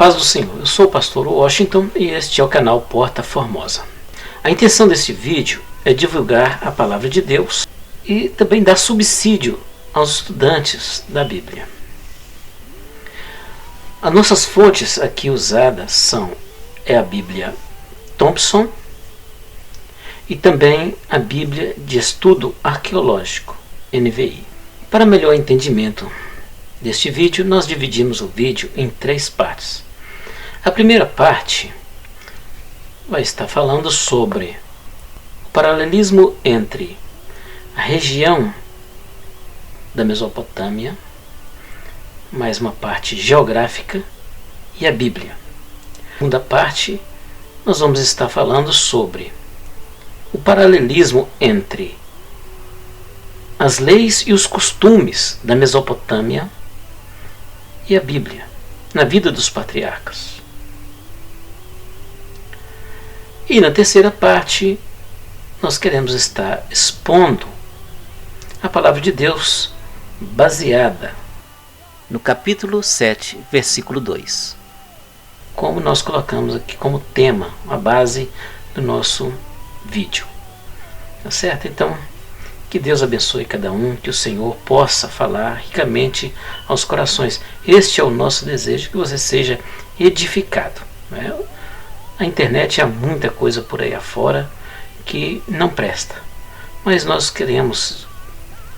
Paz do Senhor, eu sou o pastor Washington e este é o canal Porta Formosa. A intenção desse vídeo é divulgar a palavra de Deus e também dar subsídio aos estudantes da Bíblia. As nossas fontes aqui usadas é a Bíblia Thompson e também a Bíblia de Estudo Arqueológico, NVI. Para melhor entendimento deste vídeo, nós dividimos o vídeo em 3 partes. A primeira parte vai estar falando sobre o paralelismo entre a região da Mesopotâmia, mais uma parte geográfica, e a Bíblia. Na segunda parte, nós vamos estar falando sobre o paralelismo entre as leis e os costumes da Mesopotâmia e a Bíblia, na vida dos patriarcas. E na terceira parte, nós queremos estar expondo a palavra de Deus baseada no capítulo 7, versículo 2. Como nós colocamos aqui como tema, a base do nosso vídeo. Tá certo? Então, que Deus abençoe cada um, que o Senhor possa falar ricamente aos corações. Este é o nosso desejo, que você seja edificado. Né? A internet há muita coisa por aí afora que não presta, mas nós queremos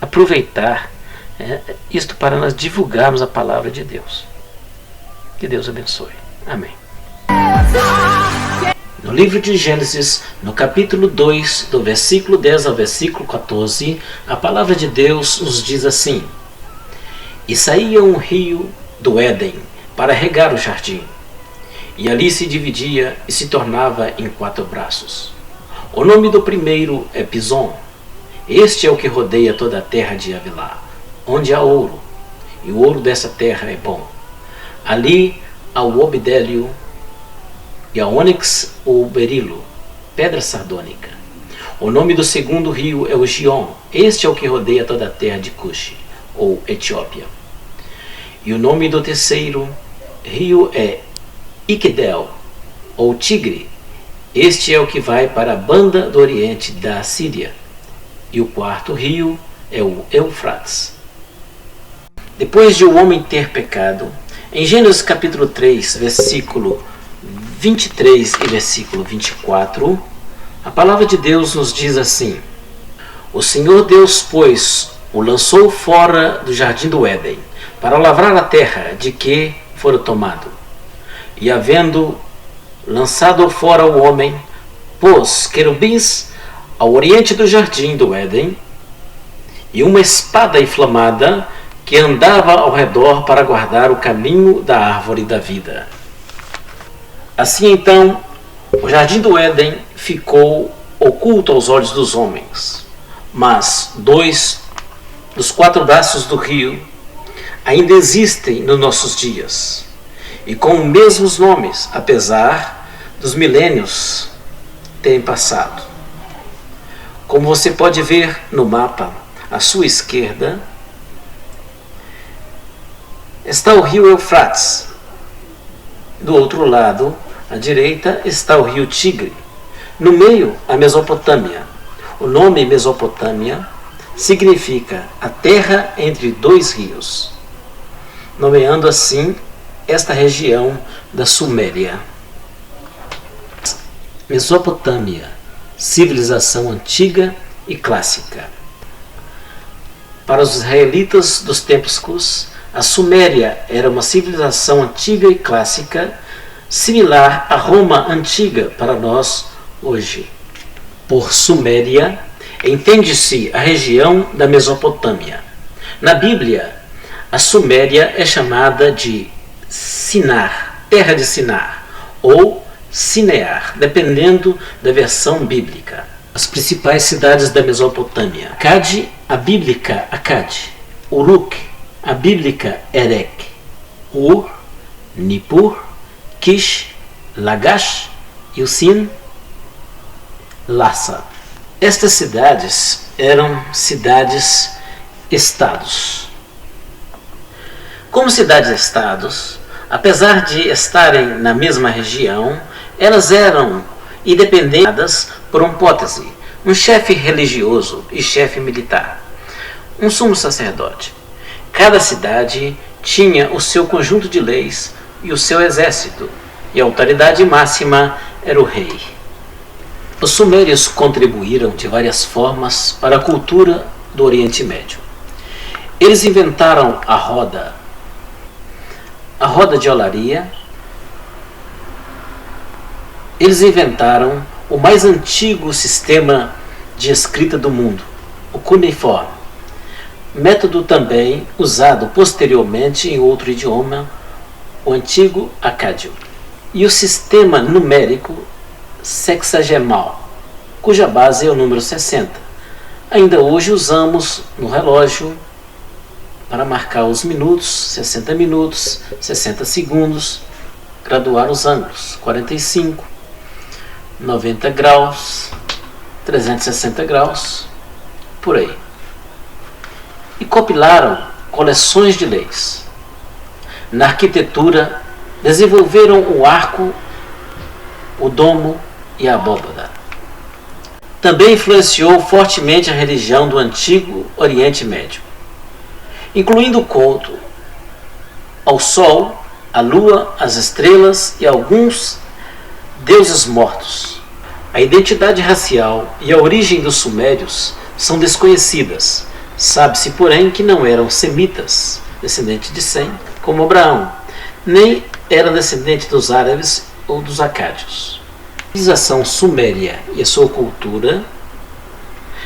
aproveitar isto para nós divulgarmos a palavra de Deus. Que Deus abençoe. Amém. No livro de Gênesis, no capítulo 2, do versículo 10 ao versículo 14, a palavra de Deus nos diz assim: E saía um rio do Éden para regar o jardim, e ali se dividia e se tornava em 4 braços. O nome do primeiro é Pison. Este é o que rodeia toda a terra de Havilá, onde há ouro, e o ouro dessa terra é bom. Ali há o obidélio, e a ônix ou berilo, pedra sardônica. O nome do segundo rio é o Gion. Este é o que rodeia toda a terra de Cuxi, ou Etiópia. E o nome do terceiro rio é Iquedel, ou Tigre. Este é o que vai para a banda do oriente da Síria. E o quarto rio é o Eufrates. Depois de o homem ter pecado, em Gênesis capítulo 3, versículo 23 e versículo 24, a palavra de Deus nos diz assim: O Senhor Deus, pois, o lançou fora do jardim do Éden, para lavrar a terra de que fora tomado. E havendo lançado fora o homem, pôs querubins ao oriente do jardim do Éden, e uma espada inflamada que andava ao redor para guardar o caminho da árvore da vida. Assim então, o jardim do Éden ficou oculto aos olhos dos homens, mas 2 dos 4 braços do rio ainda existem nos nossos dias, e com os mesmos nomes, apesar dos milênios terem passado. Como você pode ver no mapa, à sua esquerda está o rio Eufrates. Do outro lado, à direita, está o rio Tigre. No meio, a Mesopotâmia. O nome Mesopotâmia significa a terra entre 2 rios, nomeando assim esta região da Suméria. Mesopotâmia, civilização antiga e clássica. Para os israelitas dos tempos, a Suméria era uma civilização antiga e clássica, similar à Roma antiga para nós hoje. Por Suméria, entende-se a região da Mesopotâmia. Na Bíblia, a Suméria é chamada de Sinar, terra de Sinar, ou Sinear, dependendo da versão bíblica. As principais cidades da Mesopotâmia: Akkad, a bíblica Akkad; Uruk, a bíblica Erech; Ur, Nippur; Kish, Lagash; e Usin, Lassa. Estas cidades eram cidades-estados. Como cidades-estados, Apesar de estarem na mesma região, elas eram independentes por um pótese, um chefe religioso e chefe militar, um sumo sacerdote. Cada cidade tinha o seu conjunto de leis e o seu exército, e a autoridade máxima era o rei. Os sumérios contribuíram de várias formas para a cultura do Oriente Médio. Eles inventaram a roda de olaria. Eles inventaram o mais antigo sistema de escrita do mundo, o cuneiforme, método também usado posteriormente em outro idioma, o antigo acádio, e o sistema numérico sexagemal, cuja base é o número 60. Ainda hoje usamos no relógio para marcar os minutos, 60 minutos, 60 segundos, graduar os ângulos, 45, 90 graus, 360 graus, por aí. E compilaram coleções de leis. Na arquitetura, desenvolveram o arco, o domo e a abóbada. Também influenciou fortemente a religião do antigo Oriente Médio, incluindo o culto ao sol, à lua, às estrelas e alguns deuses mortos. A identidade racial e a origem dos sumérios são desconhecidas. Sabe-se, porém, que não eram semitas, descendentes de Sem, como Abraão, nem era descendente dos árabes ou dos acádios. A civilização suméria e a sua cultura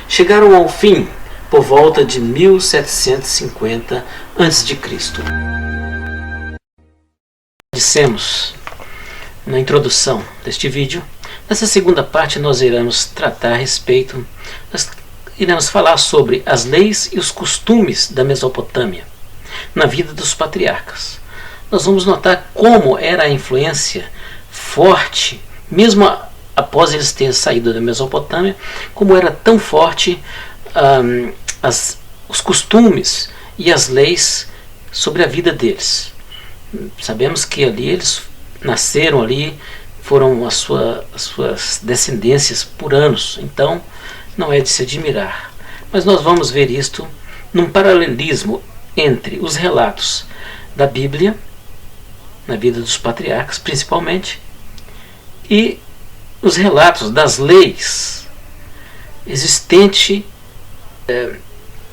chegaram ao fim por volta de 1750 a.C. Dissemos na introdução deste vídeo, nessa segunda parte nós iremos iremos falar sobre as leis e os costumes da Mesopotâmia na vida dos patriarcas. Nós vamos notar como era a influência forte, mesmo após eles terem saído da Mesopotâmia, como era tão forte os costumes e as leis sobre a vida deles. Sabemos que ali eles nasceram ali, foram as suas descendências por anos, então não é de se admirar. Mas nós vamos ver isto num paralelismo entre os relatos da Bíblia, na vida dos patriarcas principalmente, e os relatos das leis existentes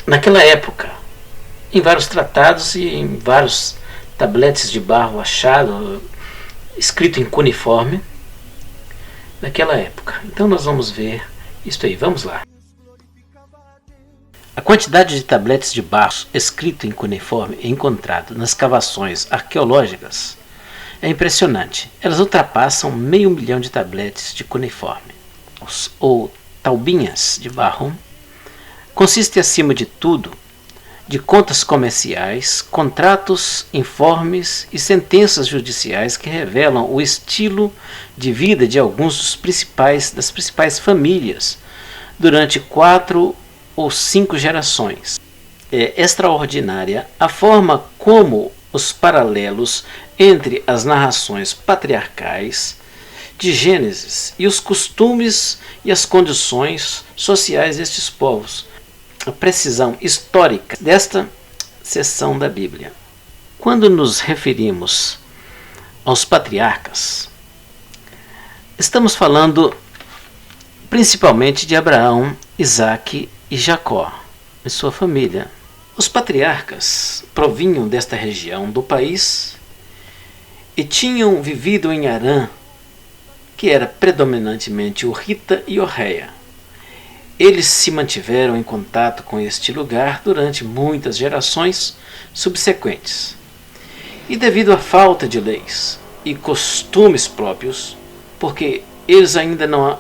naquela época, em vários tratados e em vários tabletes de barro achado, escrito em cuneiforme, naquela época. Então nós vamos ver isto aí, vamos lá. A quantidade de tabletes de barro escrito em cuneiforme encontrado nas escavações arqueológicas é impressionante. Elas ultrapassam 500 mil de tabletes de cuneiforme, ou taubinhas de barro. Consiste, acima de tudo, de contas comerciais, contratos, informes e sentenças judiciais que revelam o estilo de vida de alguns das principais famílias durante 4 ou 5 gerações. É extraordinária a forma como os paralelos entre as narrações patriarcais de Gênesis e os costumes e as condições sociais destes povos, a precisão histórica desta seção da Bíblia. Quando nos referimos aos patriarcas, estamos falando principalmente de Abraão, Isaque e Jacó e sua família. Os patriarcas provinham desta região do país e tinham vivido em Harã, que era predominantemente o Hita e o Réia. Eles se mantiveram em contato com este lugar durante muitas gerações subsequentes. E devido à falta de leis e costumes próprios, porque ainda não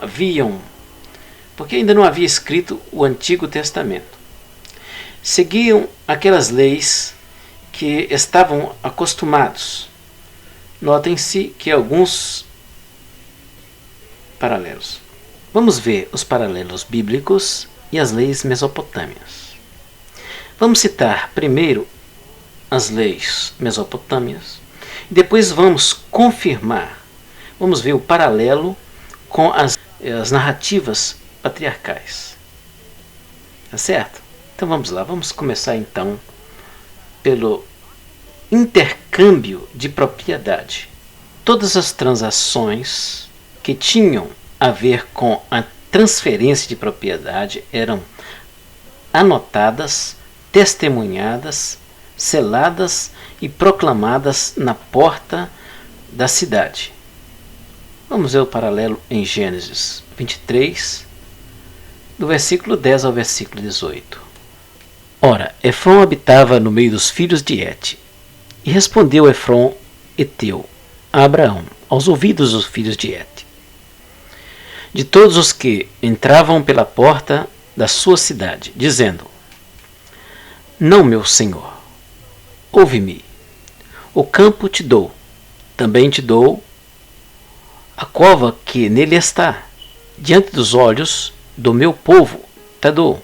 havia escrito o Antigo Testamento, seguiam aquelas leis que estavam acostumados. Notem-se que alguns paralelos. Vamos ver os paralelos bíblicos e as leis mesopotâmias. Vamos citar primeiro as leis mesopotâmias Depois vamos confirmar, vamos ver o paralelo com as narrativas patriarcais. Tá certo? Então vamos lá, vamos começar então pelo intercâmbio de propriedade. Todas as transações que tinham a ver com a transferência de propriedade eram anotadas, testemunhadas, seladas e proclamadas na porta da cidade. Vamos ver o paralelo em Gênesis 23, do versículo 10 ao versículo 18. Ora, Efrom habitava no meio dos filhos de Et. E respondeu Efrom, heteu, a Abraão, aos ouvidos dos filhos de Et: de todos os que entravam pela porta da sua cidade, dizendo: não, meu senhor, ouve-me, o campo te dou, também te dou a cova que nele está, diante dos olhos do meu povo te dou,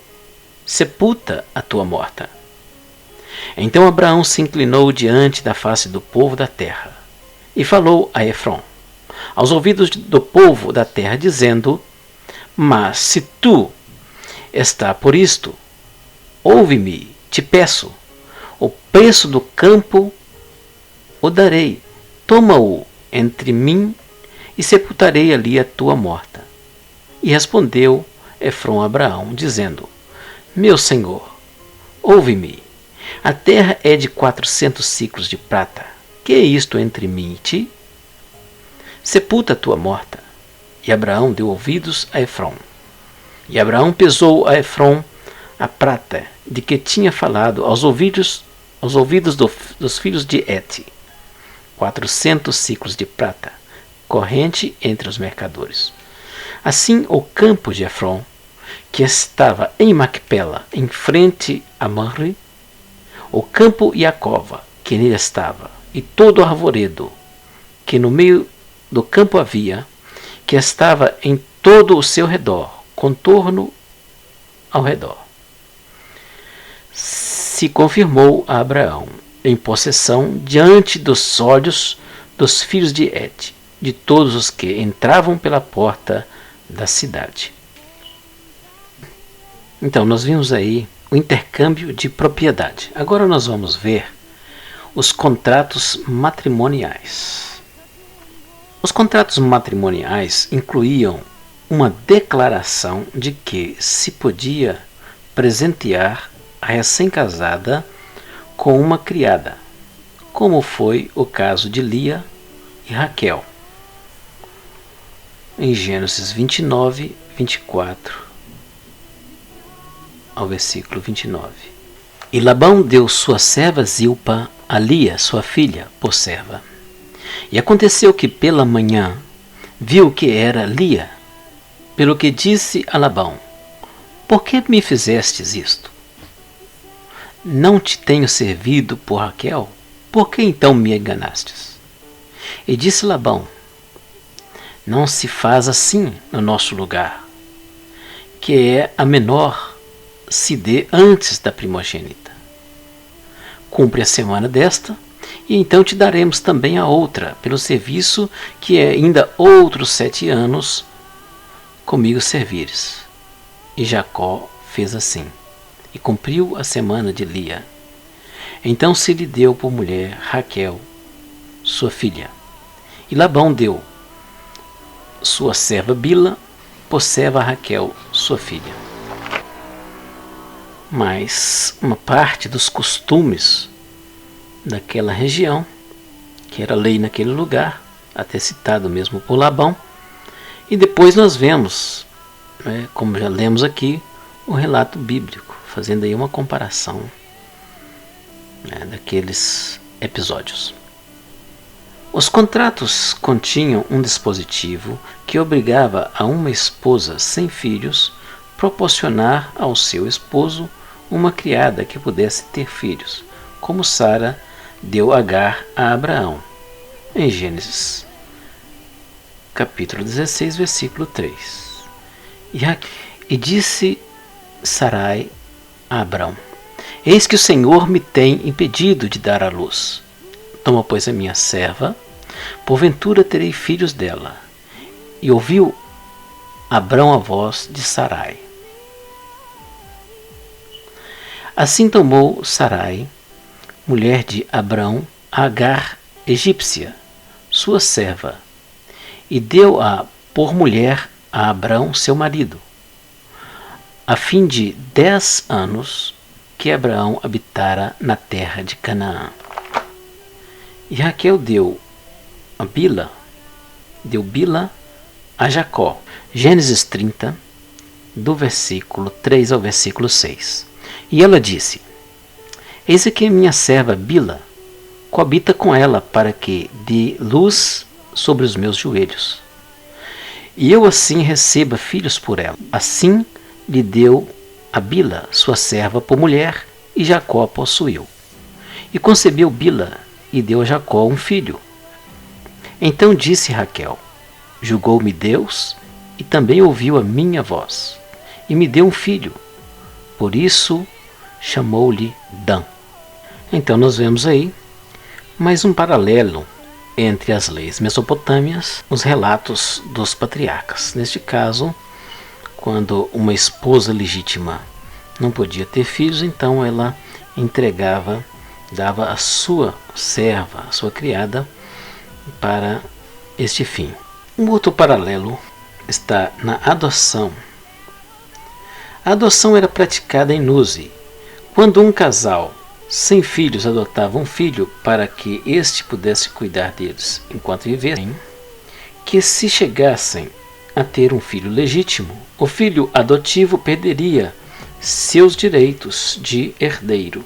sepulta a tua morta. Então Abraão se inclinou diante da face do povo da terra, e falou a Efrom, aos ouvidos do povo da terra, dizendo: mas se tu está por isto, ouve-me, te peço, o preço do campo o darei, toma-o entre mim e sepultarei ali a tua morta. E respondeu Efrom a Abraão, dizendo: meu senhor, ouve-me, a terra é de 400 siclos de prata, que é isto entre mim e ti? Sepulta a tua morta. E Abraão deu ouvidos a Efrom. E Abraão pesou a Efrom a prata de que tinha falado aos ouvidos dos filhos de Et, 400 siclos de prata, corrente entre os mercadores. Assim o campo de Efrom, que estava em Macpela, em frente a Mamre, o campo e a cova que nele estava, e todo o arvoredo que no meio do campo havia, que estava em todo o seu redor, contorno ao redor, se confirmou a Abraão em possessão diante dos olhos dos filhos de Et, de todos os que entravam pela porta da cidade. Então, nós vimos aí o intercâmbio de propriedade. Agora nós vamos ver os contratos matrimoniais. Os contratos matrimoniais incluíam uma declaração de que se podia presentear a recém-casada com uma criada, como foi o caso de Lia e Raquel, em Gênesis 29, 24 ao versículo 29. E Labão deu sua serva Zilpa a Lia, sua filha, por serva. E aconteceu que pela manhã viu que era Lia, pelo que disse a Labão: por que me fizestes isto? Não te tenho servido por Raquel? Por que então me enganastes? E disse Labão: não se faz assim no nosso lugar, que é a menor se dê antes da primogênita. Cumpre a semana desta, e então te daremos também a outra, pelo serviço que é ainda outros 7 anos comigo servires. E Jacó fez assim, e cumpriu a semana de Lia. Então se lhe deu por mulher Raquel, sua filha. E Labão deu sua serva Bila por serva a Raquel, sua filha. Mas uma parte dos costumes daquela região, que era lei naquele lugar, até citado mesmo por Labão, e depois nós vemos, como já lemos aqui, o relato bíblico, fazendo aí uma comparação daqueles episódios. Os contratos continham um dispositivo que obrigava a uma esposa sem filhos proporcionar ao seu esposo uma criada que pudesse ter filhos, como Sara deu Agar a Abraão, em Gênesis capítulo 16, versículo 3. E disse Sarai a Abrão: eis que o Senhor me tem impedido de dar à luz, Toma, pois, a minha serva, porventura terei filhos dela. E ouviu Abrão a voz de Sarai. Assim tomou Sarai, mulher de Abrão, Agar, egípcia, sua serva, e deu-a por mulher a Abrão, seu marido, a fim de 10 anos que Abraão habitara na terra de Canaã. E Raquel deu Bila a Jacó. Gênesis 30, do versículo 3 ao versículo 6. E ela disse: Eis aqui a minha serva Bila, coabita com ela para que dê luz sobre os meus joelhos. E eu assim receba filhos por ela. Assim lhe deu a Bila, sua serva, por mulher, e Jacó a possuiu. E concebeu Bila, e deu a Jacó um filho. Então disse Raquel: Julgou-me Deus, e também ouviu a minha voz, e me deu um filho. Por isso chamou-lhe Dan. Então nós vemos aí mais um paralelo entre as leis mesopotâmias, os relatos dos patriarcas. Neste caso, quando uma esposa legítima não podia ter filhos, então ela dava a sua serva, a sua criada, para este fim. Um outro paralelo está na adoção. A adoção era praticada em Nuzi, quando um casal sem filhos adotava um filho para que este pudesse cuidar deles enquanto vivessem, que se chegassem a ter um filho legítimo, o filho adotivo perderia seus direitos de herdeiro.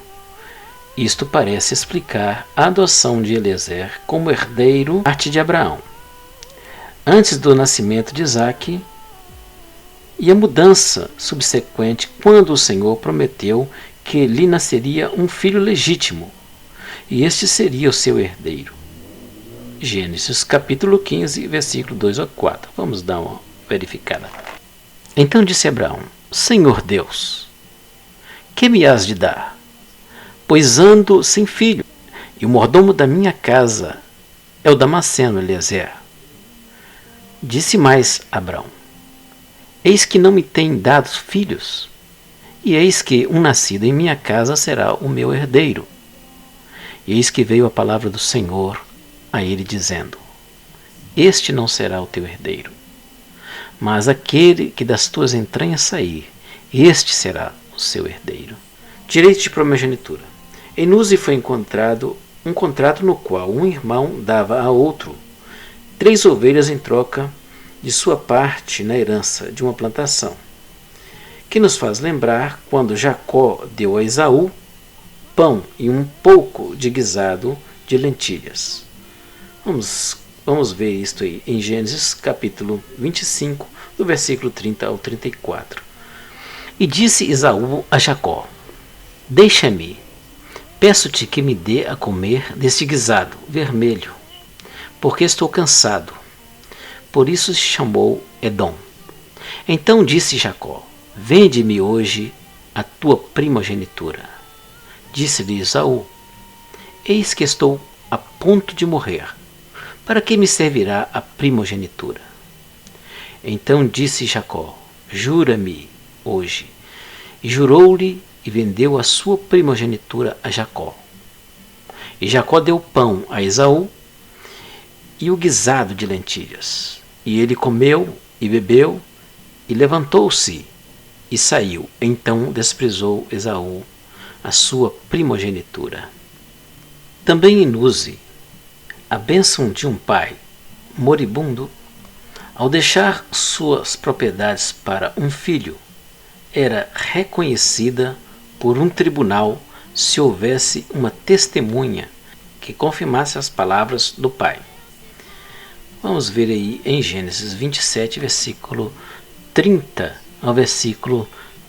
Isto parece explicar a adoção de Eliezer como herdeiro parte de Abraão, antes do nascimento de Isaque, e a mudança subsequente quando o Senhor prometeu que lhe nasceria um filho legítimo, e este seria o seu herdeiro. Gênesis capítulo 15, versículo 2 a 4. Vamos dar uma verificada. Então disse Abraão: Senhor Deus, que me has de dar? Pois ando sem filho, e o mordomo da minha casa é o Damasceno Eliezer. Disse mais Abraão: Eis que não me tem dado filhos, e eis que um nascido em minha casa será o meu herdeiro. E eis que veio a palavra do Senhor a ele, dizendo: Este não será o teu herdeiro, mas aquele que das tuas entranhas sair, este será o seu herdeiro. Direito de primogenitura. Em Nuzi foi encontrado um contrato no qual um irmão dava a outro 3 ovelhas em troca de sua parte na herança de uma plantação, que nos faz lembrar quando Jacó deu a Esaú pão e um pouco de guisado de lentilhas. Vamos ver isto aí em Gênesis capítulo 25, do versículo 30 ao 34. E disse Esaú a Jacó: Deixa-me, peço-te que me dê a comer deste guisado vermelho, porque estou cansado. Por isso se chamou Edom. Então disse Jacó: Vende-me hoje a tua primogenitura. Disse-lhe Esaú: Eis que estou a ponto de morrer. Para que me servirá a primogenitura? Então disse Jacó: Jura-me hoje. E jurou-lhe e vendeu a sua primogenitura a Jacó. E Jacó deu pão a Esaú e o guisado de lentilhas. E ele comeu e bebeu e levantou-se e saiu. Então desprezou Esaú a sua primogenitura. Também em Nuzi, a bênção de um pai moribundo, ao deixar suas propriedades para um filho, era reconhecida por um tribunal se houvesse uma testemunha que confirmasse as palavras do pai. Vamos ver aí em Gênesis 27, versículo 30 ao versículo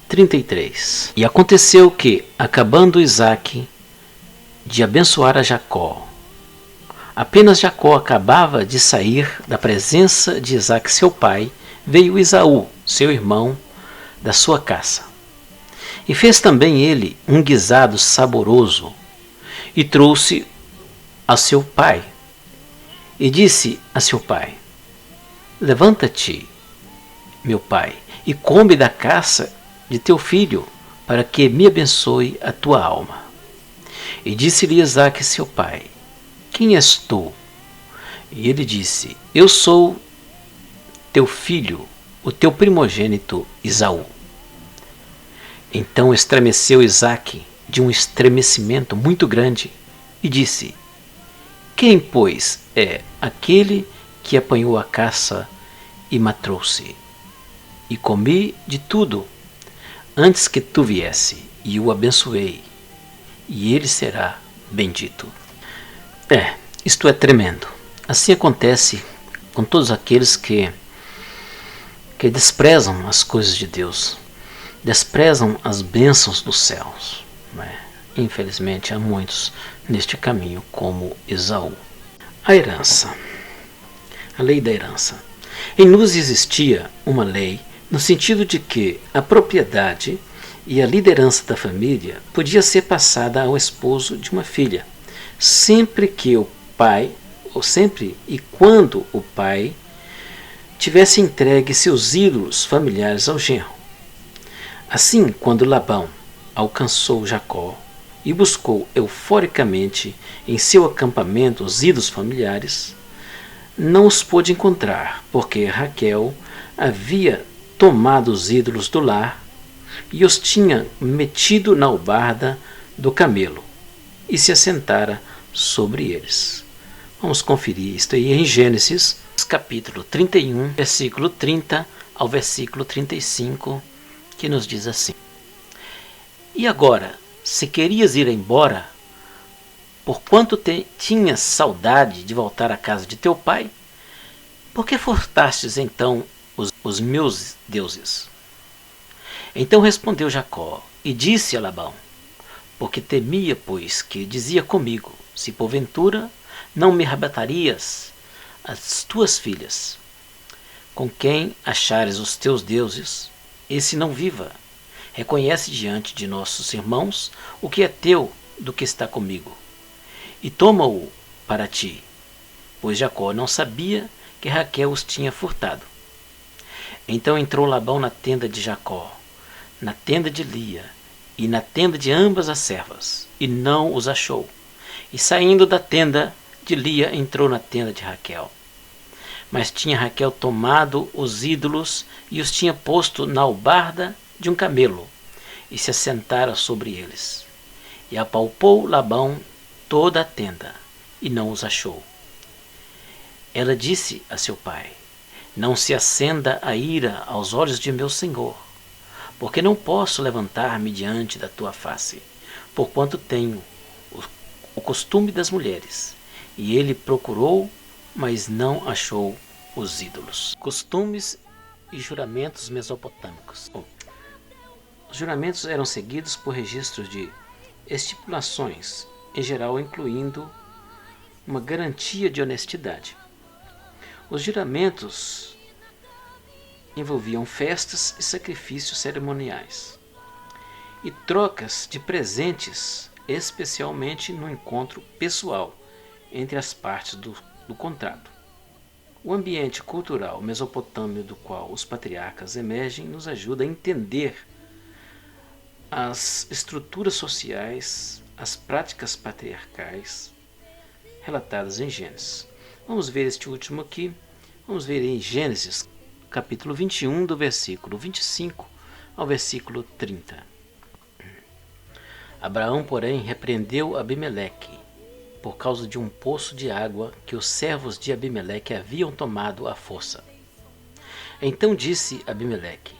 33. E aconteceu que, acabando Isaque de abençoar a Jacó, apenas Jacó acabava de sair da presença de Isaque, seu pai, veio Esaú, seu irmão, da sua caça. E fez também ele um guisado saboroso, e trouxe a seu pai e disse a seu pai: levanta-te, meu pai, e come da caça de teu filho, para que me abençoe a tua alma. E disse-lhe Isaque seu pai: quem és tu? E ele disse: eu sou teu filho, o teu primogênito Esaú. Então estremeceu Isaque de um estremecimento muito grande e disse: quem, pois, é aquele que apanhou a caça e matou-se? E comi de tudo antes que tu viesse, e o abençoei, e ele será bendito. Isto é tremendo. Assim acontece com todos aqueles que desprezam as coisas de Deus, desprezam as bênçãos dos céus. Infelizmente há muitos neste caminho como Esaú. A herança. A lei da herança. Em Luz existia uma lei no sentido de que a propriedade e a liderança da família podia ser passada ao esposo de uma filha, sempre que o pai, ou sempre e quando o pai tivesse entregue seus ídolos familiares ao genro. Assim, quando Labão alcançou Jacó e buscou euforicamente em seu acampamento os ídolos familiares, não os pôde encontrar, porque Raquel havia tomado os ídolos do lar e os tinha metido na albarda do camelo e se assentara sobre eles. Vamos conferir isto aí em Gênesis, capítulo 31, versículo 30 ao versículo 35, que nos diz assim: e agora, se querias ir embora, porquanto tinhas saudade de voltar à casa de teu pai, por que furtastes então os meus deuses? Então respondeu Jacó e disse a Labão: porque temia, pois, que dizia comigo: se porventura não me arrebatarias as tuas filhas, com quem achares os teus deuses, esse não viva. Reconhece diante de nossos irmãos o que é teu do que está comigo, e toma-o para ti, pois Jacó não sabia que Raquel os tinha furtado. Então entrou Labão na tenda de Jacó, na tenda de Lia e na tenda de ambas as servas, e não os achou. E saindo da tenda de Lia, entrou na tenda de Raquel. Mas tinha Raquel tomado os ídolos e os tinha posto na albarda de um camelo, e se assentara sobre eles. E apalpou Labão toda a tenda, e não os achou. Ela disse a seu pai: não se acenda a ira aos olhos de meu senhor, porque não posso levantar-me diante da tua face, porquanto tenho o costume das mulheres. E ele procurou, mas não achou os ídolos. Costumes e juramentos mesopotâmicos. Os juramentos eram seguidos por registros de estipulações, em geral incluindo uma garantia de honestidade. Os juramentos envolviam festas e sacrifícios cerimoniais e trocas de presentes, especialmente no encontro pessoal entre as partes do contrato. O ambiente cultural mesopotâmio do qual os patriarcas emergem nos ajuda a entender as estruturas sociais, as práticas patriarcais relatadas em Gênesis. Vamos ver este último aqui. Vamos ver em Gênesis, capítulo 21, do versículo 25 ao versículo 30. Abraão, porém, repreendeu Abimeleque por causa de um poço de água que os servos de Abimeleque haviam tomado à força. Então disse Abimeleque: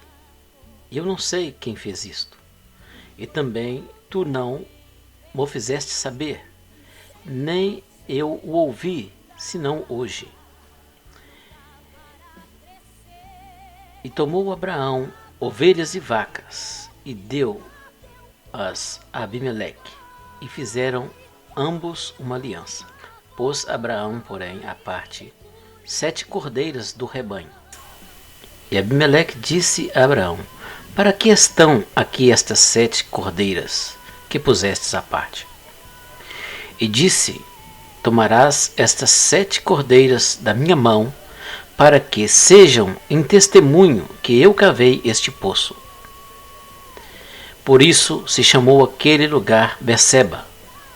eu não sei quem fez isto, e também tu não mo fizeste saber, nem eu o ouvi, senão hoje. E tomou Abraão ovelhas e vacas, e deu-as a Abimeleque, e fizeram ambos uma aliança. Pôs Abraão, porém, à parte 7 cordeiras do rebanho. E Abimeleque disse a Abraão: para que estão aqui estas 7 cordeiras que pusestes à parte? E disse tomarás estas 7 cordeiras da minha mão, para que sejam em testemunho que eu cavei este poço. Por isso se chamou aquele lugar Beceba,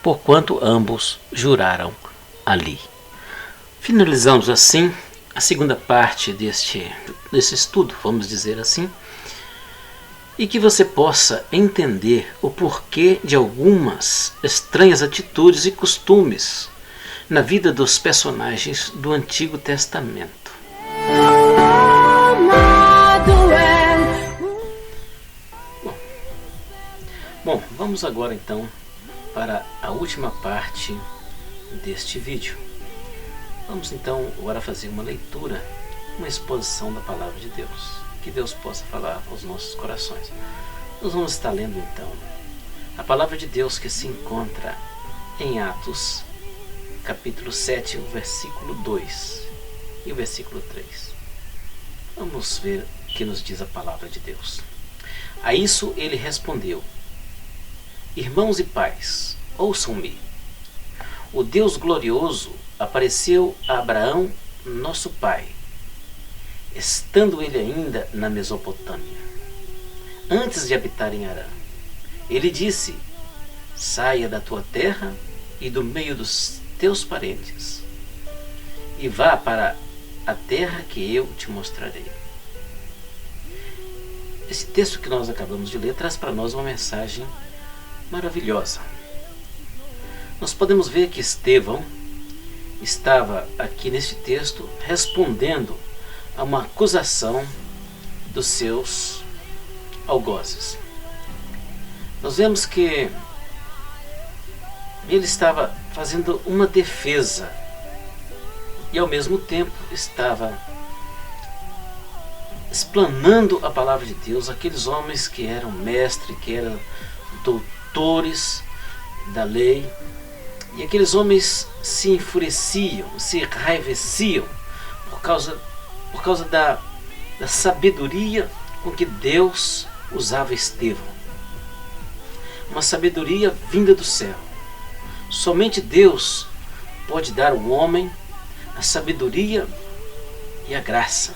porquanto ambos juraram ali. Finalizamos assim a segunda parte desse estudo, vamos dizer assim, e que você possa entender o porquê de algumas estranhas atitudes e costumes na vida dos personagens do Antigo Testamento. Bom, vamos agora então para a última parte deste vídeo. Vamos então agora fazer uma leitura, uma exposição da Palavra de Deus. Que Deus possa falar aos nossos corações. Nós vamos estar lendo então a Palavra de Deus que se encontra em Atos, capítulo 7, o versículo 2 e o versículo 3. Vamos ver o que nos diz a Palavra de Deus. A isso ele respondeu: Irmãos e pais, ouçam-me. O Deus glorioso apareceu a Abraão, nosso pai, estando ele ainda na Mesopotâmia, antes de habitar em Harã. Ele disse: saia da tua terra e do meio dos teus parentes, e vá para a terra que eu te mostrarei. Esse texto que nós acabamos de ler traz para nós uma mensagem maravilhosa. Nós podemos ver que Estevão estava aqui neste texto respondendo a uma acusação dos seus algozes. Nós vemos que ele estava fazendo uma defesa e ao mesmo tempo estava explanando a palavra de Deus àqueles homens que eram mestres, que eram doutores da lei. E aqueles homens se enfureciam, se enraiveciam por causa da sabedoria com que Deus usava Estevão. Uma sabedoria vinda do céu. Somente Deus pode dar ao homem a sabedoria e a graça.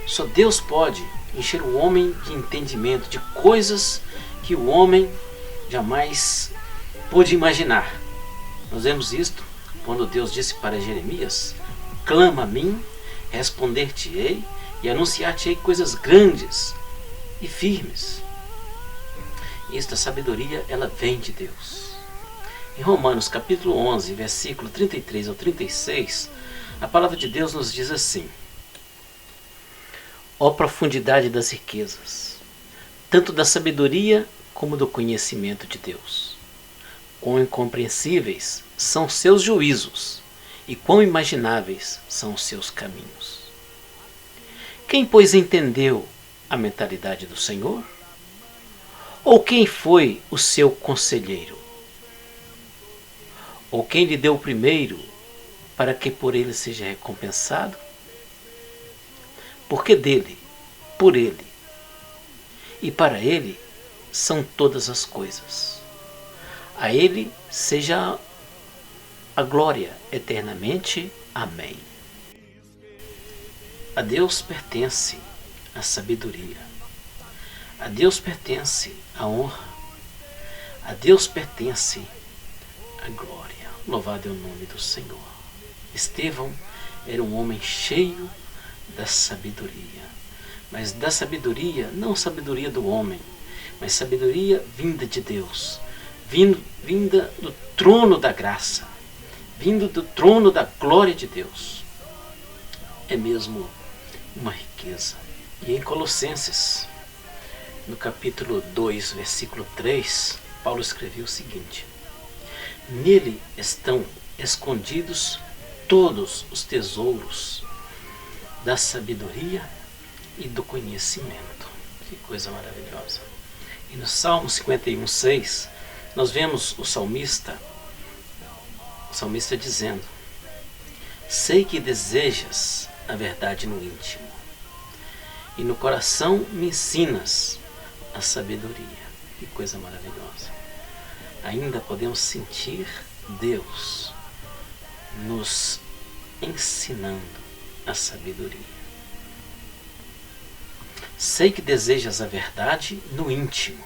Só Deus pode encher o homem de entendimento de coisas que o homem jamais pôde imaginar. Nós vemos isto quando Deus disse para Jeremias: clama a mim, responder-te-ei e anunciar-te-ei coisas grandes e firmes. Esta sabedoria, ela vem de Deus. Em Romanos capítulo 11, versículo 33 ao 36, a palavra de Deus nos diz assim: ó profundidade das riquezas, tanto da sabedoria como do conhecimento de Deus. Quão incompreensíveis são seus juízos e quão imagináveis são os seus caminhos. Quem, pois, entendeu a mentalidade do Senhor? Ou quem foi o seu conselheiro? Ou quem lhe deu o primeiro para que por ele seja recompensado? Porque dele, por ele e para ele são todas as coisas. A ele seja a glória eternamente. Amém. A Deus pertence a sabedoria. A Deus pertence a honra. A Deus pertence a glória. Louvado é o nome do Senhor. Estevão era um homem cheio da sabedoria. Mas da sabedoria, não sabedoria do homem, mas sabedoria vinda de Deus. Vinda do trono da graça, vindo do trono da glória de Deus. É mesmo uma riqueza. E em Colossenses, no capítulo 2, versículo 3, Paulo escreveu o seguinte: nele estão escondidos todos os tesouros da sabedoria e do conhecimento. Que coisa maravilhosa. E no Salmo 51:6, nós vemos o salmista dizendo: sei que desejas a verdade no íntimo, e no coração me ensinas a sabedoria. Que coisa maravilhosa. Ainda podemos sentir Deus nos ensinando a sabedoria. Sei que desejas a verdade no íntimo,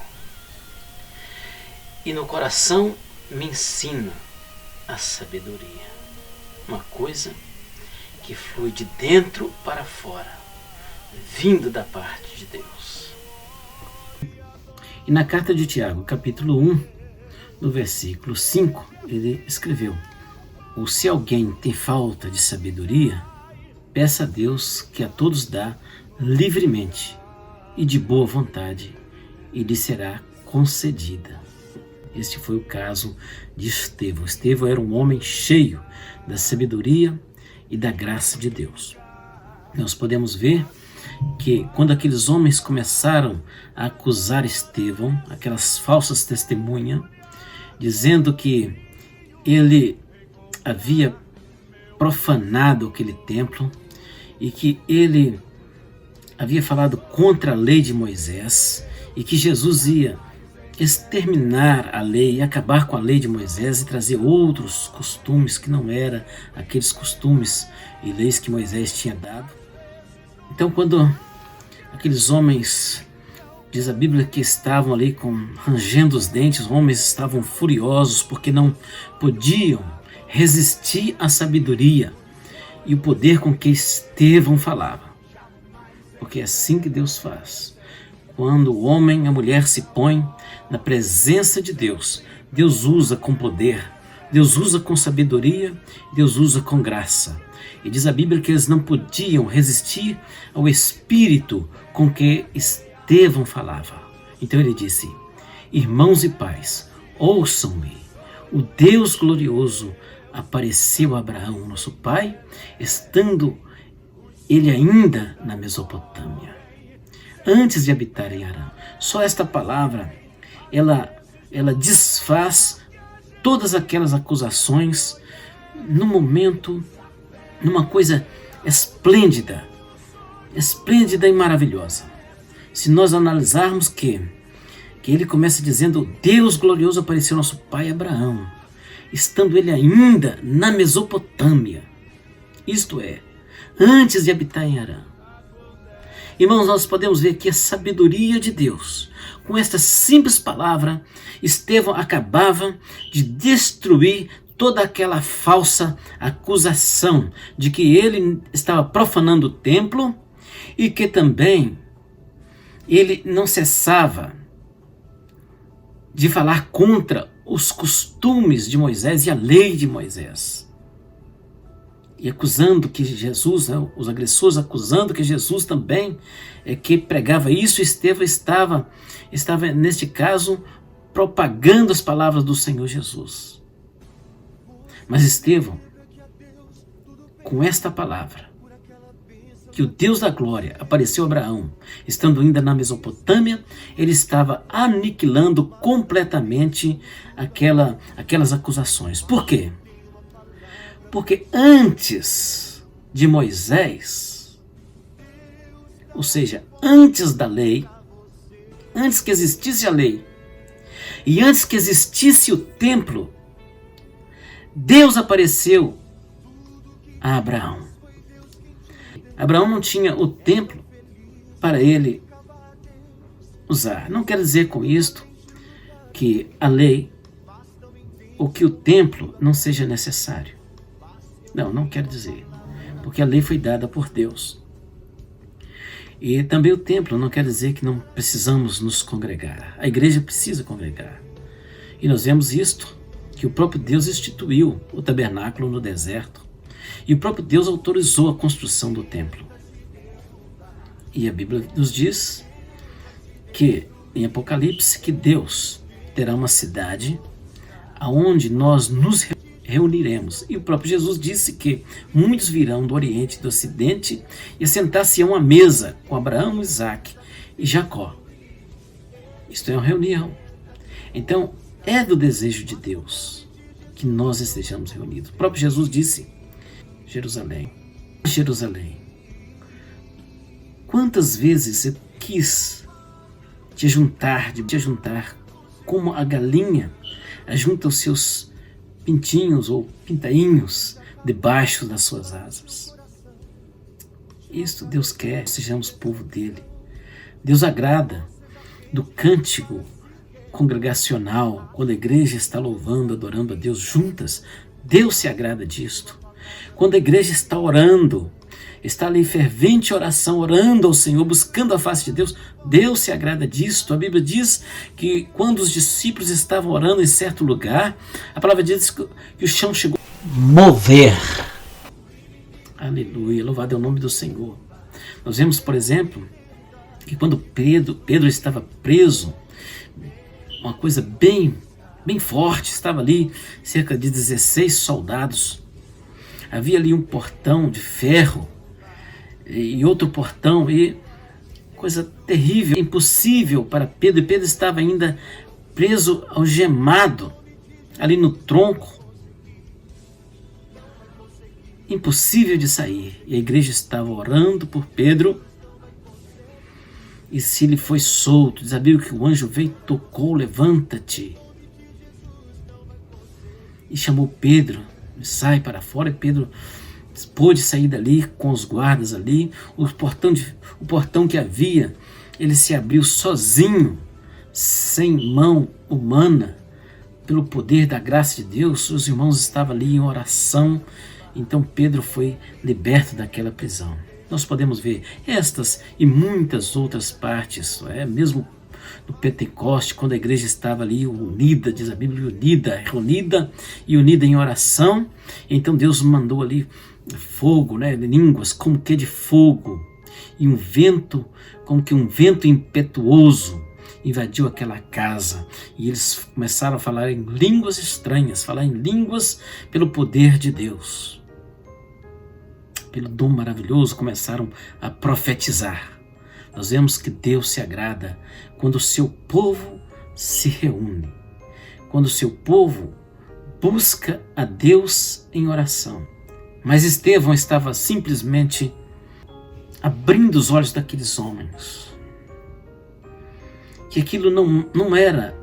e no coração me ensina a sabedoria. Uma coisa que flui de dentro para fora, vindo da parte de Deus. E na carta de Tiago, capítulo 1, no versículo 5, ele escreveu: ou se alguém tem falta de sabedoria, peça a Deus, que a todos dá livremente e de boa vontade, e lhe será concedida. Este foi o caso de Estevão. Estevão era um homem cheio da sabedoria e da graça de Deus. Nós podemos ver que quando aqueles homens começaram a acusar Estevão, aquelas falsas testemunhas, dizendo que ele havia profanado aquele templo e que ele havia falado contra a lei de Moisés e que Jesus ia exterminar a lei e acabar com a lei de Moisés e trazer outros costumes que não eram aqueles costumes e leis que Moisés tinha dado. Então, quando aqueles homens, diz a Bíblia, que estavam ali rangendo os dentes, os homens estavam furiosos porque não podiam resistir à sabedoria e o poder com que Estevão falava. Porque é assim que Deus faz. Quando o homem e a mulher se põem na presença de Deus, Deus usa com poder, Deus usa com sabedoria, Deus usa com graça. E diz a Bíblia que eles não podiam resistir ao espírito com que Estevão falava. Então ele disse: irmãos e pais, ouçam-me. O Deus glorioso apareceu a Abraão, nosso pai, estando ele ainda na Mesopotâmia, antes de habitar em Harã. Só esta palavra, ela desfaz todas aquelas acusações no momento, numa coisa esplêndida e maravilhosa. Se nós analisarmos que ele começa dizendo: Deus glorioso apareceu ao nosso pai Abraão, estando ele ainda na Mesopotâmia, isto é, antes de habitar em Harã. Irmãos, nós podemos ver que a sabedoria de Deus, com esta simples palavra, Estevão acabava de destruir toda aquela falsa acusação de que ele estava profanando o templo e que também ele não cessava de falar contra os costumes de Moisés e a lei de Moisés. E acusando que Jesus, os agressores acusando que Jesus também que pregava isso, Estevão estava, neste caso, propagando as palavras do Senhor Jesus. Mas Estevão, com esta palavra, que o Deus da glória apareceu a Abraão, estando ainda na Mesopotâmia, ele estava aniquilando completamente aquelas acusações. Por quê? Porque antes de Moisés, ou seja, antes da lei, antes que existisse a lei, e antes que existisse o templo, Deus apareceu a Abraão. Abraão não tinha o templo para ele usar. Não quero dizer com isto que a lei ou que o templo não seja necessário. Não quero dizer, porque a lei foi dada por Deus. E também o templo não quer dizer que não precisamos nos congregar. A igreja precisa congregar. E nós vemos isto, que o próprio Deus instituiu o tabernáculo no deserto. E o próprio Deus autorizou a construção do templo. E a Bíblia nos diz que, em Apocalipse, que Deus terá uma cidade aonde nós nos reuniremos. E o próprio Jesus disse que muitos virão do Oriente e do Ocidente e assentar-se-ão à mesa com Abraão, Isaque e Jacó. Isto é uma reunião. Então, é do desejo de Deus que nós estejamos reunidos. O próprio Jesus disse: Jerusalém, Jerusalém, quantas vezes eu quis te juntar como a galinha ajunta os seus pintinhos ou pintainhos debaixo das suas asas. Isso Deus quer, sejamos povo dele. Deus agrada do cântico congregacional, quando a igreja está louvando, adorando a Deus juntas. Deus se agrada disto. Quando a igreja está orando, está ali em fervente oração, orando ao Senhor, buscando a face de Deus, Deus se agrada disto. A Bíblia diz que quando os discípulos estavam orando em certo lugar, a palavra diz que o chão chegou a mover. Aleluia, louvado é o nome do Senhor. Nós vemos, por exemplo, que quando Pedro estava preso, uma coisa bem forte, estava ali cerca de 16 soldados. Havia ali um portão de ferro e outro portão, e coisa terrível, impossível para Pedro. E Pedro estava ainda preso, algemado ali no tronco, impossível de sair. E a igreja estava orando por Pedro, e se ele foi solto, diz a Bíblia que o anjo veio e tocou: levanta-te. E chamou Pedro, sai para fora, e Pedro pôde sair dali com os guardas ali. O portão que havia, ele se abriu sozinho, sem mão humana, pelo poder da graça de Deus. Os irmãos estavam ali em oração, então Pedro foi liberto daquela prisão. Nós podemos ver estas e muitas outras partes, mesmo no Pentecoste, quando a igreja estava ali unida, diz a Bíblia, reunida e unida em oração. Então Deus mandou ali fogo, línguas como que de fogo, e um vento, como que um vento impetuoso invadiu aquela casa, e eles começaram a falar em línguas estranhas, falar em línguas pelo poder de Deus. Pelo dom maravilhoso, começaram a profetizar. Nós vemos que Deus se agrada quando o seu povo se reúne, quando o seu povo busca a Deus em oração. Mas Estevão estava simplesmente abrindo os olhos daqueles homens, que aquilo não era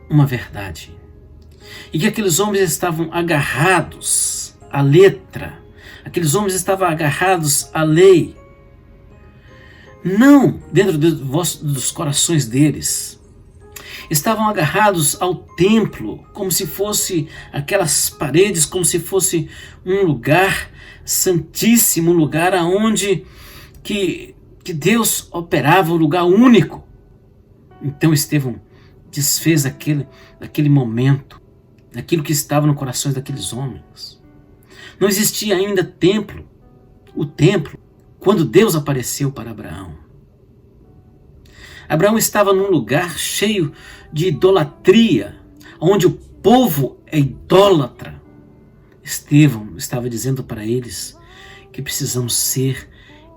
uma verdade, e que aqueles homens estavam agarrados à letra. Aqueles homens estavam agarrados à lei, não dentro dos corações deles. Estavam agarrados ao templo, como se fosse aquelas paredes, como se fosse um lugar santíssimo, um lugar onde que Deus operava, um lugar único. Então Estevão desfez aquele momento, aquilo que estava no coração daqueles homens. Não existia ainda templo, o templo, quando Deus apareceu para Abraão. Abraão estava num lugar cheio de idolatria, onde o povo é idólatra. Estevão estava dizendo para eles que precisamos ser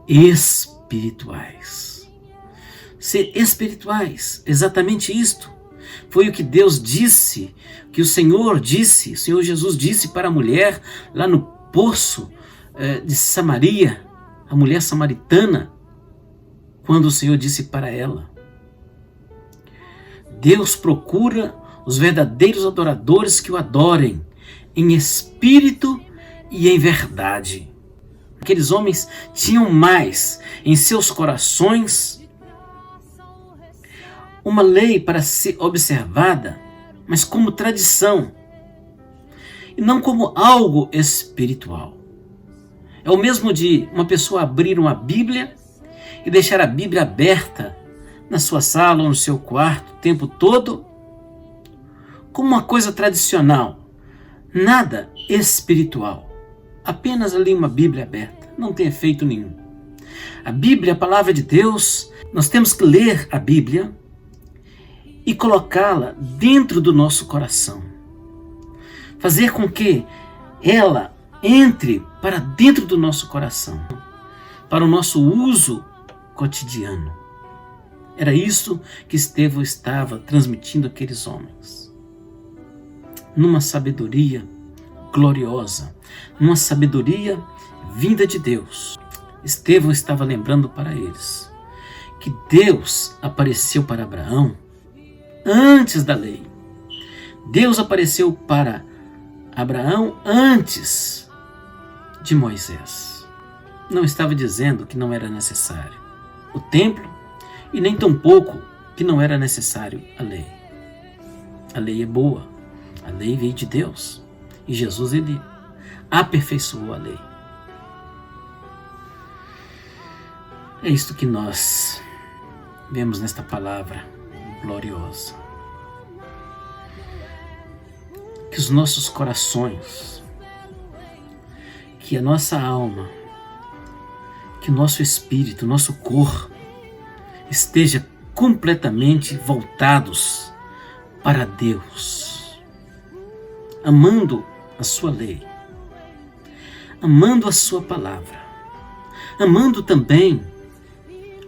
espirituais. Ser espirituais, exatamente isto. Foi o que Deus disse, que o Senhor Jesus disse para a mulher lá no poço de Samaria, a mulher samaritana, quando o Senhor disse para ela: Deus procura os verdadeiros adoradores que o adorem em espírito e em verdade. Aqueles homens tinham mais em seus corações uma lei para ser observada, mas como tradição, e não como algo espiritual. É o mesmo de uma pessoa abrir uma Bíblia e deixar a Bíblia aberta na sua sala ou no seu quarto o tempo todo, como uma coisa tradicional, nada espiritual. Apenas ali uma Bíblia aberta, não tem efeito nenhum. A Bíblia, a palavra de Deus, nós temos que ler a Bíblia e colocá-la dentro do nosso coração. Fazer com que ela entre para dentro do nosso coração, para o nosso uso cotidiano. Era isso que Estevão estava transmitindo àqueles homens. Numa sabedoria gloriosa, numa sabedoria vinda de Deus, Estevão estava lembrando para eles que Deus apareceu para Abraão antes da lei. Deus apareceu para Abraão antes de Moisés. Não estava dizendo que não era necessário o templo e nem tampouco que não era necessário a lei. A lei é boa, a lei veio de Deus e Jesus, ele aperfeiçoou a lei. É isto que nós vemos nesta palavra gloriosa. Que os nossos corações, que a nossa alma, que o nosso espírito, o nosso corpo esteja completamente voltados para Deus, amando a sua lei, amando a sua palavra, amando também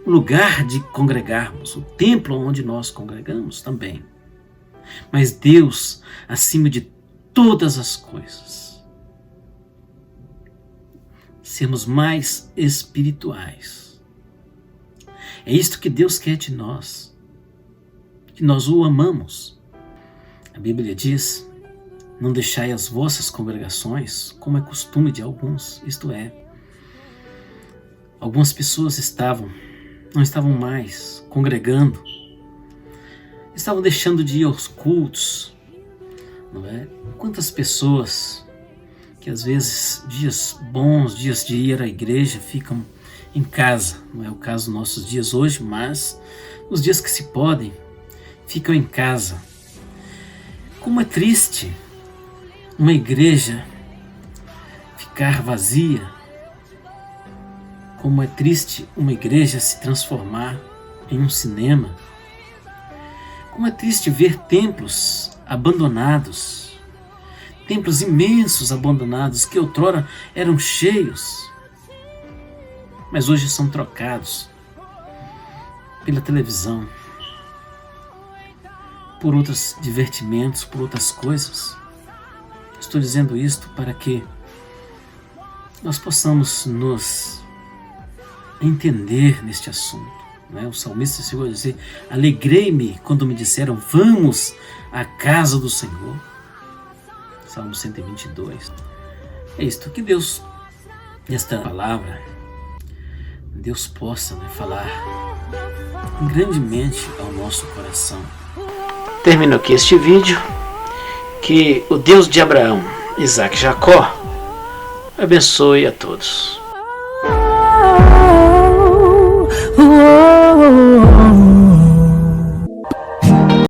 o lugar de congregarmos, o templo onde nós congregamos também. Mas Deus acima de todas as coisas. Sermos mais espirituais. É isto que Deus quer de nós, que nós o amamos. A Bíblia diz: não deixai as vossas congregações, como é costume de alguns, isto é, algumas pessoas não estavam mais congregando, estavam deixando de ir aos cultos, não é? Quantas pessoas que às vezes dias bons, dias de ir à igreja, ficam em casa, não é o caso dos nossos dias hoje, mas nos dias que se podem, ficam em casa. Como é triste uma igreja ficar vazia, como é triste uma igreja se transformar em um cinema, como é triste ver templos abandonados, templos imensos abandonados que outrora eram cheios, mas hoje são trocados pela televisão, por outros divertimentos, por outras coisas. Estou dizendo isto para que nós possamos nos entender neste assunto. O salmista chegou a dizer: alegrei-me quando me disseram, vamos à casa do Senhor. Salmo 122. É isto, que Deus, nesta palavra, Deus possa falar grandemente ao nosso coração. Termino aqui este vídeo. Que o Deus de Abraão, Isaque e Jacó abençoe a todos.